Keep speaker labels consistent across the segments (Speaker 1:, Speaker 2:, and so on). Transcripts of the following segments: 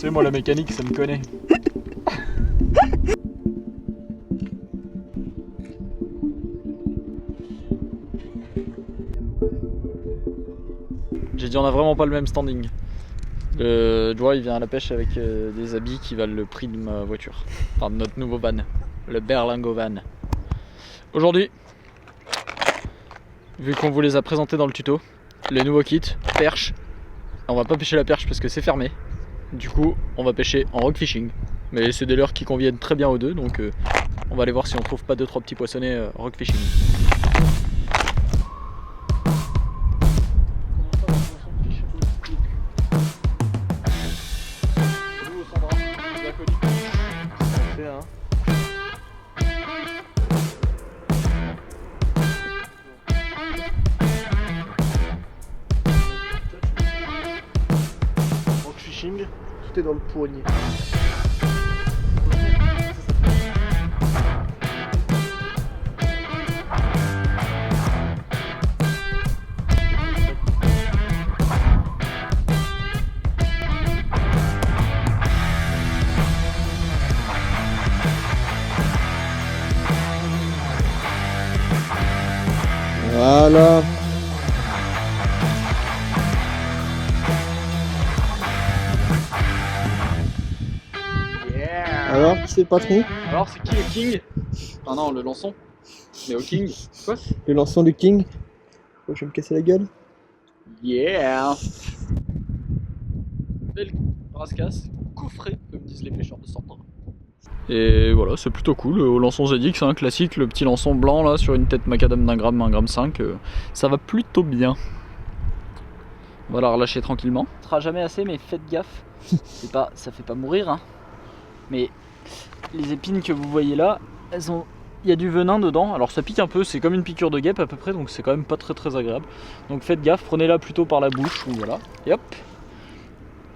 Speaker 1: Tu sais, moi, la mécanique, ça me connaît. J'ai dit, on a vraiment pas le même standing. Le Joie, il vient à la pêche avec des habits qui valent le prix de ma voiture. Enfin, de notre nouveau van. Le Berlingo van. Aujourd'hui, vu qu'on vous les a présentés dans le tuto, les nouveaux kits, perche. On va pas pêcher la perche parce que c'est fermé. Du coup, on va pêcher en rock fishing. Mais c'est des leurres qui conviennent très bien aux deux, donc on va aller voir si on trouve pas 2-3 petits poissonnets rock fishing.
Speaker 2: Rock fishing, tout est dans le poignet.
Speaker 3: Voilà. Alors, qui c'est le patron?
Speaker 1: Alors, c'est qui le king? Ah non, le lançon. Mais au king. Quoi?
Speaker 3: Le lançon du King. Oh, je vais me casser la gueule.
Speaker 1: Yeah! Belle rascasse, coffret, comme disent les pêcheurs de Sandre. Et voilà, c'est plutôt cool. Au lançon ZX, hein, classique, le petit lançon blanc là sur une tête macadam d'1 gramme, 1 gramme 5, ça va plutôt bien. On va la relâcher tranquillement. Ça sera jamais assez, mais faites gaffe. Ça fait pas mourir, hein. Mais les épines que vous voyez là, il y a du venin dedans. Alors ça pique un peu, c'est comme une piqûre de guêpe à peu près, donc c'est quand même pas très agréable. Donc faites gaffe, prenez-la plutôt par la bouche, ou voilà. Et hop.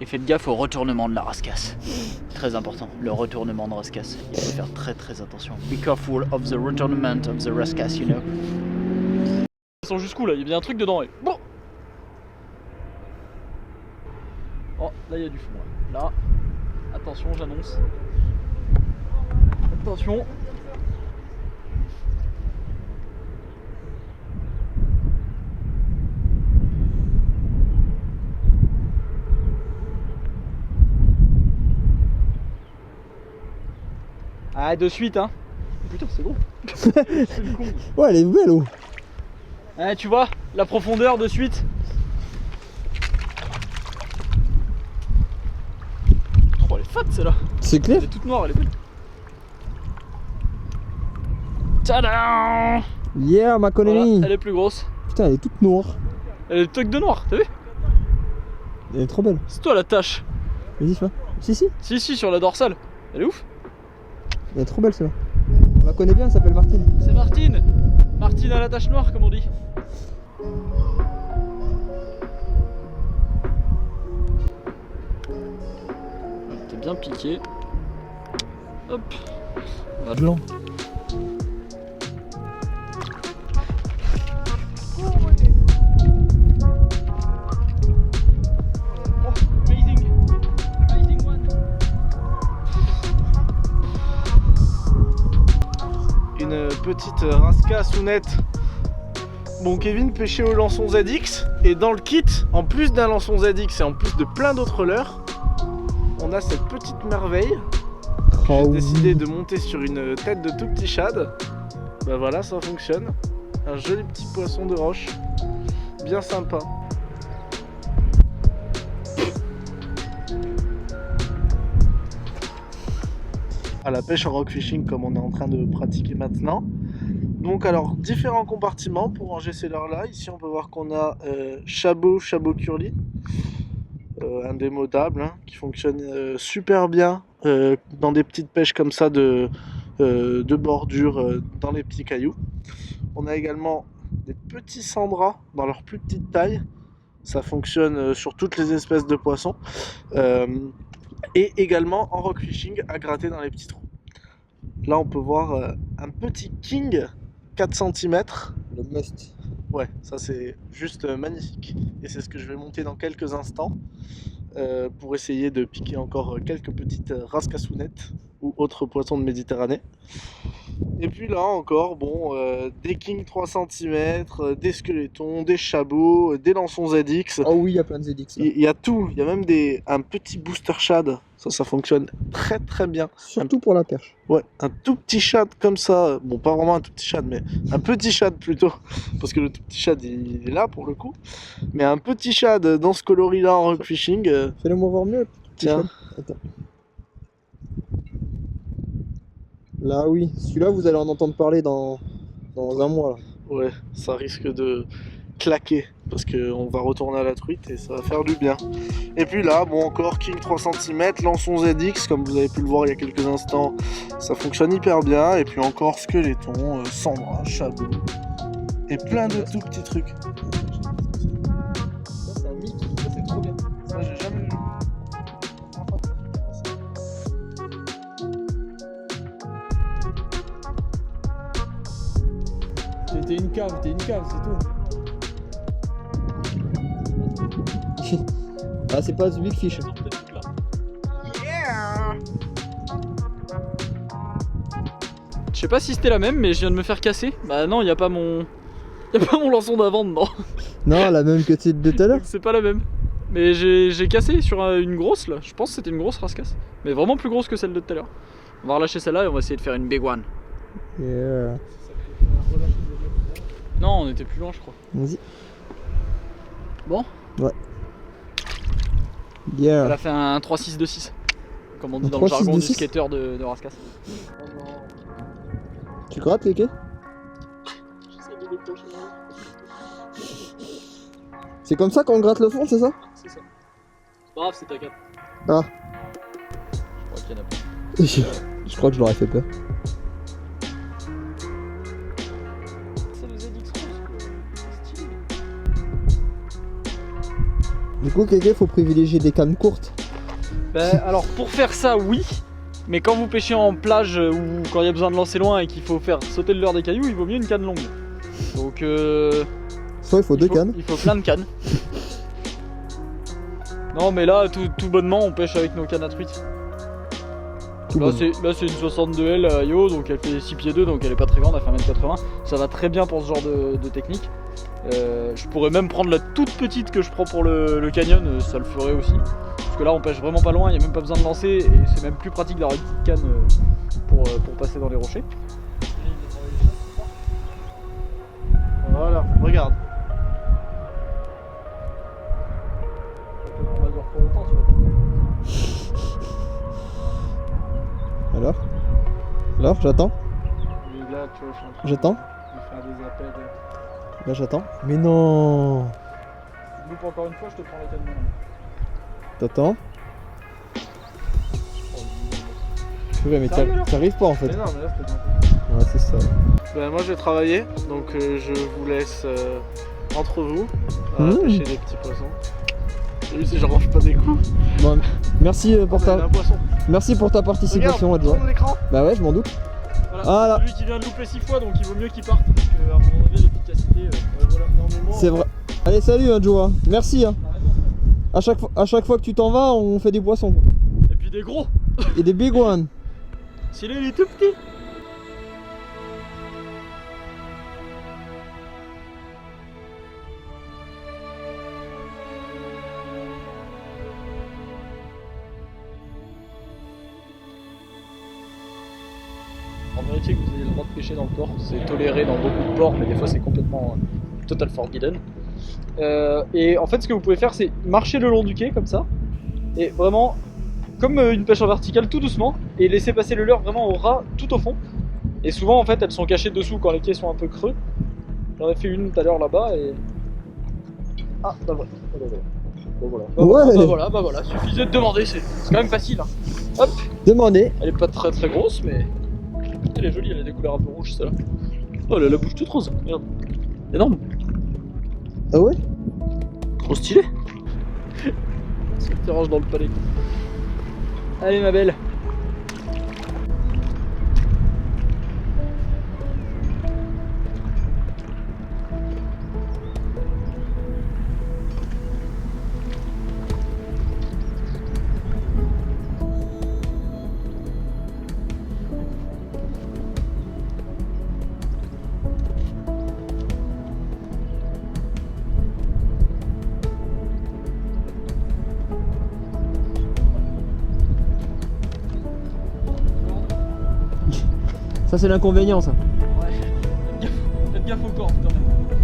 Speaker 1: Et faites gaffe au retournement de la rascasse. Très important, le retournement de rascasse. Il faut faire très attention. Be careful of the returnment of the rascasse, you know. Ils sont jusqu'où là? Il y a bien un truc dedans. Et... bon. Oh, là il y a du fond. Là, attention, j'annonce. Attention. Ah, de suite, hein. Putain, c'est gros. C'est une con.
Speaker 3: Ouais, elle est belle, oh.
Speaker 1: Ah, tu vois, la profondeur de suite. Oh, elle est fat celle-là.
Speaker 3: C'est clair?
Speaker 1: Elle est toute noire, elle est belle. Tadam!
Speaker 3: Yeah, ma colonie.
Speaker 1: Voilà, elle est plus grosse.
Speaker 3: Putain, elle est toute noire.
Speaker 1: Elle est toque de noir, t'as vu?
Speaker 3: Elle est trop belle.
Speaker 1: C'est toi la tache.
Speaker 3: Vas-y, fais. Si.
Speaker 1: Si, sur la dorsale. Elle est ouf.
Speaker 3: Elle est trop belle, celle-là. On la connaît bien, elle s'appelle Martine.
Speaker 1: C'est Martine. Martine à la tache noire, comme on dit. T'es bien piqué. Hop. On va
Speaker 3: Blanc.
Speaker 1: Amazing one.
Speaker 2: Une petite rascasse ou nette. Bon, Kevin pêchait au lançon ZX et dans le kit, en plus d'un lançon ZX et en plus de plein d'autres leurres, on a cette petite merveille.
Speaker 3: Oh,
Speaker 2: J'ai
Speaker 3: oui.
Speaker 2: décidé de monter sur une tête de tout petit shad. Bah voilà, ça fonctionne. Un joli petit poisson de roche, bien sympa. À la pêche en rock fishing comme on est en train de pratiquer maintenant. Donc alors différents compartiments pour ranger ces leurres là. Ici on peut voir qu'on a Chabot curly, indémodable, hein, qui fonctionne super bien dans des petites pêches comme ça de bordure dans les petits cailloux. On a également des petits sandras dans leur plus petite taille. Ça fonctionne sur toutes les espèces de poissons. Et également en rock fishing à gratter dans les petits trous. Là on peut voir un petit king 4 cm.
Speaker 3: Le must.
Speaker 2: Ouais, ça c'est juste magnifique. Et c'est ce que je vais monter dans quelques instants. pour essayer de piquer encore quelques petites rascassounettes ou autres poissons de Méditerranée. Et puis là encore, bon, des kings 3 cm, des squelettons, des chabots, des lançons ZX.
Speaker 3: Oh oui, il y a plein de ZX.
Speaker 2: Il y a tout, il y a même un petit booster shad, ça fonctionne très très bien.
Speaker 3: Surtout pour la perche.
Speaker 2: Ouais, un tout petit shad comme ça, bon pas vraiment un tout petit shad, mais un petit shad plutôt, parce que le tout petit shad il est là pour le coup, mais un petit shad dans ce coloris là en rock fishing.
Speaker 3: Fais-le moi voir mieux.
Speaker 2: Tiens.
Speaker 3: Attends. Là oui, celui-là vous allez en entendre parler dans un mois là.
Speaker 2: Ouais, ça risque de claquer parce qu'on va retourner à la truite et ça va faire du bien. Et puis là, bon encore king 3 cm, lançon ZX, comme vous avez pu le voir il y a quelques instants, ça fonctionne hyper bien. Et puis encore squeletton, sandra, chabot et plein de tout petits trucs.
Speaker 3: Ça c'est un Mickey, ça c'est trop bien.
Speaker 2: Ça j'ai jamais vu.
Speaker 3: T'es une cave, c'est tout. Ah c'est pas The Big Fish.
Speaker 1: Je sais pas si c'était la même, mais je viens de me faire casser. Bah non, il y a pas mon lançon d'avant dedans.
Speaker 3: Non, la même que de tout à l'heure.
Speaker 1: C'est pas la même. Mais j'ai cassé sur une grosse là. Je pense que c'était une grosse rascasse. Mais vraiment plus grosse que celle de tout à l'heure. On va relâcher celle-là et on va essayer de faire une big one.
Speaker 3: Yeah.
Speaker 1: Non, on était plus loin, je crois.
Speaker 3: Vas-y.
Speaker 1: Bon,
Speaker 3: Ouais.
Speaker 1: elle
Speaker 3: Yeah.
Speaker 1: a fait un 3-6-2-6. Comme on dit
Speaker 3: Un
Speaker 1: dans le jargon
Speaker 3: 3-6-2-6?
Speaker 1: du skater de rascasse.
Speaker 3: Tu grattes les quais? C'est comme ça qu'on gratte le fond, c'est ça?
Speaker 1: C'est ça. Brave, c'est ta 4.
Speaker 3: Ah.
Speaker 1: Je crois qu'il y en a pas.
Speaker 3: Je crois que je leur ai fait peur.
Speaker 1: Ça nous a dit que c'est stylé.
Speaker 3: Du coup, Kéké, faut privilégier des cannes courtes.
Speaker 1: Bah, alors pour faire ça, oui. Mais quand vous pêchez en plage ou quand il y a besoin de lancer loin et qu'il faut faire sauter le leurre des cailloux, il vaut mieux une canne longue. Donc
Speaker 3: Soit il faut deux cannes.
Speaker 1: Il faut plein de cannes. Non mais là tout bonnement on pêche avec nos cannes à truite.
Speaker 3: Tout
Speaker 1: Là
Speaker 3: bon.
Speaker 1: c'est une 62L à Io, donc elle fait 6 pieds 2, donc elle est pas très grande, elle fait 1m80. Ça va très bien pour ce genre de technique. Je pourrais même prendre la toute petite que je prends pour le canyon, ça le ferait aussi. Parce que là on pêche vraiment pas loin, il n'y a même pas besoin de lancer et c'est même plus pratique d'avoir une petite canne pour passer dans les rochers.
Speaker 2: Voilà, regarde.
Speaker 1: On va dire pour longtemps, tu vas
Speaker 3: Alors, j'attends.
Speaker 2: Et là, tu vois, je suis en train
Speaker 3: J'attends.
Speaker 2: de faire des appels.
Speaker 3: Là, j'attends. Mais non.
Speaker 1: Je loupe encore une fois, je te prends les cannes maintenant.
Speaker 3: T'attends. Ouais, mais
Speaker 1: Sérieux, là
Speaker 3: t'arrives pas en fait.
Speaker 2: Mais non, mais là, c'était bien.
Speaker 3: Ouais, c'est ça.
Speaker 2: Ben, moi, je vais travailler, donc je vous laisse entre vous à
Speaker 3: Mmh.
Speaker 2: pêcher des petits poissons. J'ai vu si je range pas des coups.
Speaker 3: Bon, merci pour
Speaker 2: On a un
Speaker 3: ta,
Speaker 2: poisson.
Speaker 3: merci pour ta participation,
Speaker 2: Regarde,
Speaker 3: Adjoa.
Speaker 2: tourne l'écran.
Speaker 3: Bah ouais, je m'en doute.
Speaker 1: Voilà,
Speaker 3: Ah, là.
Speaker 1: celui qui vient de louper 6 fois, donc il vaut mieux qu'il parte. Parce qu'à un moment donné, l'efficacité, voilà.
Speaker 2: Normalement,
Speaker 3: C'est vrai. Allez, salut, Adjoa. Merci. Hein. À chaque fois que tu t'en vas, on fait des poissons.
Speaker 1: Et puis des gros.
Speaker 3: Et des big ones.
Speaker 1: S'il est tout petit. En vérifier que vous ayez le droit de pêcher dans le port, c'est toléré dans beaucoup de ports, mais des fois c'est complètement total forbidden. Et en fait, ce que vous pouvez faire, c'est marcher le long du quai comme ça, et vraiment comme une pêche en verticale, tout doucement, et laisser passer le leurre vraiment au ras, tout au fond. Et souvent, en fait, elles sont cachées dessous quand les quais sont un peu creux. J'en ai fait une tout à l'heure là-bas et ah bah voilà. Bah voilà, suffisait de demander, c'est quand même facile. Hein. Hop,
Speaker 3: Demandez.
Speaker 1: elle est pas très très grosse, mais elle est jolie, elle a des couleurs un peu rouges, celle-là. Oh, elle a la bouche toute rose, regarde. Énorme,
Speaker 3: Ah ouais?
Speaker 1: trop stylé. Ça te range dans le palais. Allez ma belle.
Speaker 3: Ça c'est l'inconvénient ça.
Speaker 1: Ouais, faites gaffe aux cordes quand même.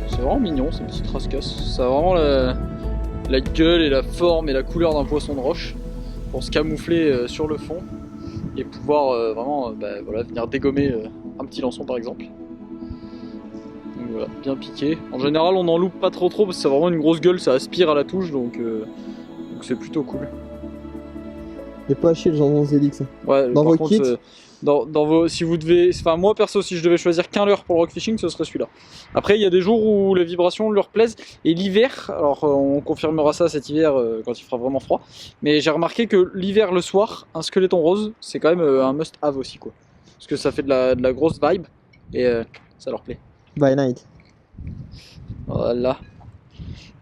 Speaker 1: C'est vraiment mignon ces petites rascasses. Ça a vraiment la gueule et la forme et la couleur d'un poisson de roche pour se camoufler sur le fond et pouvoir vraiment voilà, venir dégommer un petit lançon par exemple. Donc voilà, bien piqué. En général on n'en loupe pas trop parce que c'est vraiment une grosse gueule, ça aspire à la touche donc c'est plutôt cool.
Speaker 3: J'ai pas acheté le jambon Zedix.
Speaker 1: Ouais,
Speaker 3: Dans
Speaker 1: par
Speaker 3: vos
Speaker 1: contre,
Speaker 3: kits
Speaker 1: dans vos, si vous devez, enfin moi perso, si je devais choisir qu'un leurre pour le rock fishing, ce serait celui-là. Après, il y a des jours où les vibrations leur plaisent et l'hiver, alors on confirmera ça cet hiver quand il fera vraiment froid, mais j'ai remarqué que l'hiver le soir, un skeleton rose, c'est quand même un must-have aussi quoi, parce que ça fait de la grosse vibe et ça leur plaît.
Speaker 3: By night.
Speaker 1: Voilà.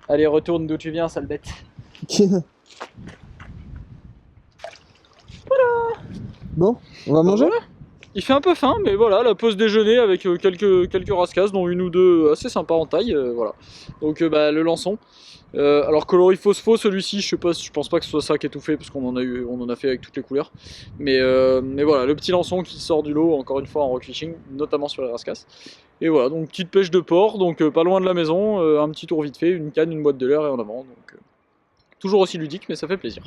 Speaker 1: Allez, retourne d'où tu viens, sale bête.
Speaker 3: Bon, on va manger.
Speaker 1: Voilà. Il fait un peu faim, mais voilà, la pause déjeuner avec quelques rascasses, dont une ou deux assez sympas en taille, voilà. Donc le lançon. Alors coloris phospho, celui-ci, je pense pas que ce soit ça qui est tout fait, parce qu'on en a fait avec toutes les couleurs. Mais voilà, le petit lançon qui sort du lot, encore une fois en rock fishing, notamment sur les rascasses. Et voilà, donc petite pêche de port, donc pas loin de la maison, un petit tour vite fait, une canne, une boîte de leurre et en avant. Donc toujours aussi ludique, mais ça fait plaisir.